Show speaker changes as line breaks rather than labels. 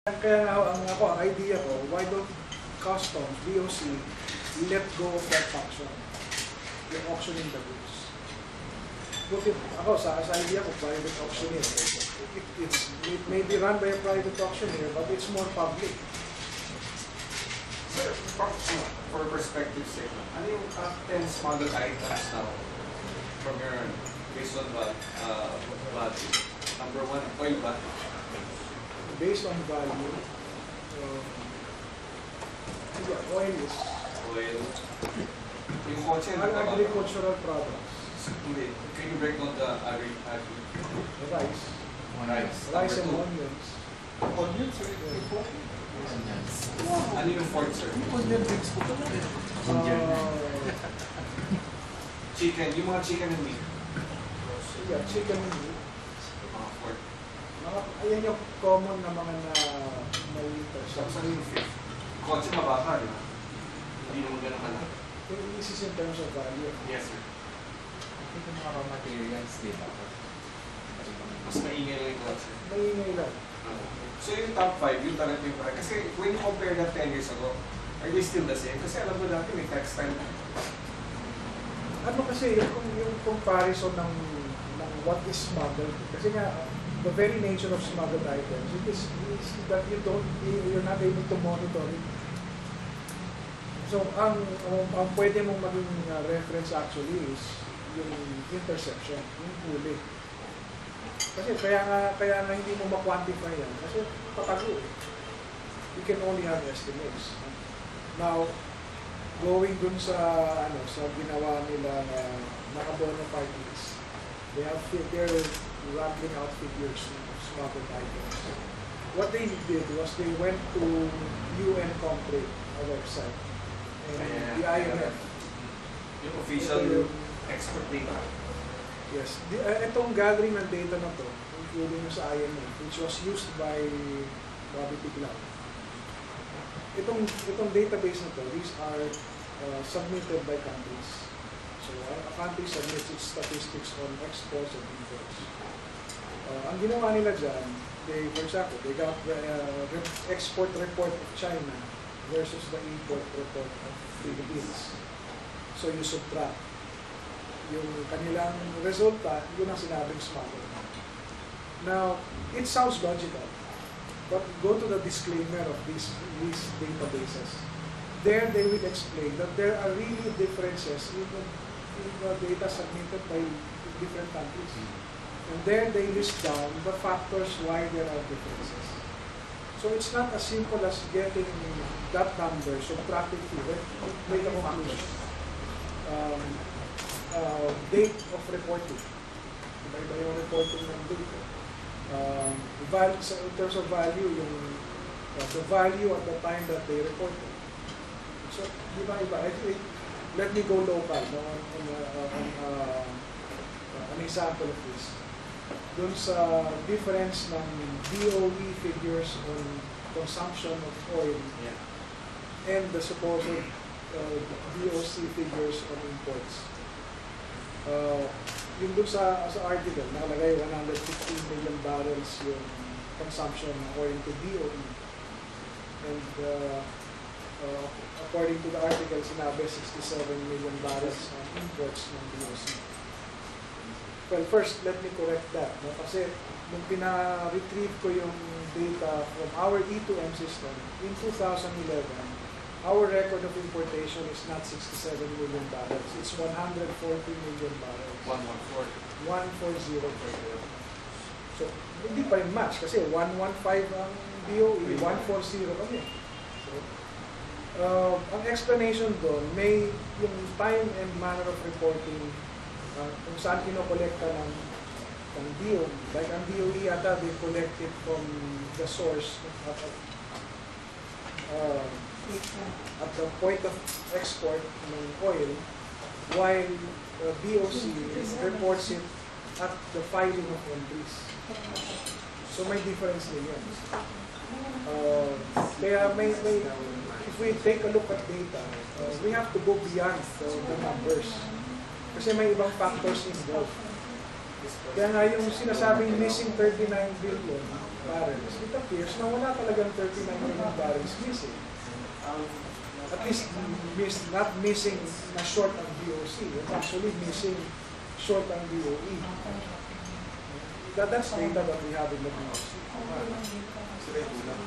Kaya nga ang idea ko, why don't customs, DOC, let go of that function, yung auctioning the goods. Buti ako, sa idea ko, private auctioneer. It may be run by a private auctioneer, but it's more public.
Sir, for perspective sake, ano yung top 10 smuggled items now from your based on value? Number 1, oil ba?
Based on value, oil is
yung kotse na
agricultural products.
Hindi. Can you break down the
Rice. Rice and onions.
Onions, sir?
Ano yung fourth, sir?
Onion rings po ka lang.
Chicken. Yung mga chicken and meat.
Yeah, chicken and meat.
Mga fourth.
Ayan yung common na mga na-liters.
Saan yung fifth? Kotse mababa, di ba? Hindi naman ganun kalaki.
This is in terms of value.
Yes, sir.
Ito mga raw materials, di ba?
Mas maingay lang yung kotse.
Maingay lang.
So yung top 5, yung talaga yung parang. Kasi when you compare that 10 years ago, are they still the same? Kasi alam mo dati may textile.
Ano kasi yung comparison ng what is smuggled, kasi nga the very nature of smuggled items is that you're not able to monitor it. So ang pwede mong maging reference actually is yung interception, yung huli. Kasi kaya nga hindi mo ma-quantify yan kasi patago eh. You can only have estimates. Now, going dun sa ginawa nila na naka-bona fides, they're rattling out figures of smuggled items. What they did was they went to UN Concrete, a website, and the IMF.
Yung official export data.
Yes. Itong gathering ng data na to, including sa IMF, which was used by Bobby Tiglao. Itong database na to, these are submitted by countries. So, a country submits its statistics on exports and imports. Ang ginawa nila dyan, for example, they got the export report of China versus the import report of Philippines. So, you subtract. Yung kanilang resulta, yun ang sinabing smuggled. Now, it sounds logical, but go to the disclaimer of these databases. There, they will explain that there are really differences in the data submitted by different countries. And there, they list down the factors why there are differences. So it's not as simple as getting that number, subtracting it, make a conclusion. Date of reporting. Iba-iba yung reporting ng date. In terms of value, the value at the time that they reported. So, iba-iba. Let me go local an example of this. Doon sa difference ng DOE figures on consumption of oil and the supposed DOC figures on imports. Yung doon sa article, nakalagay 115 million barrels yung consumption according to DOE. And according to the article, sinabi 67 million barrels on imports ng DOC. Well, first, let me correct that. No? Kasi nung pina-retrieve ko yung data from our E2M system, in 2011, our record of importation is not 67 million barrels. It's 140 million barrels. 140 per year. So, hindi pa rin match kasi 115 ang DOE, 140 kami. So, ang explanation doon, may yung time and manner of reporting kung saan kinokolekta ng DOE. Like ang DOE yata, they collect it from the source at the point of export ng oil, while DOC reports it at the filing of entries. So may difference din yun. Kaya if we take a look at data, we have to go beyond the numbers. Kasi may ibang factors involved. Kaya nga yung sinasabing missing 39 billion barrels, it appears na wala talagang 39 million barrels missing. At least not missing na short ang DOC. It's actually missing short ang DOE. That's data that we have in the DOC.
Sila yung kulang.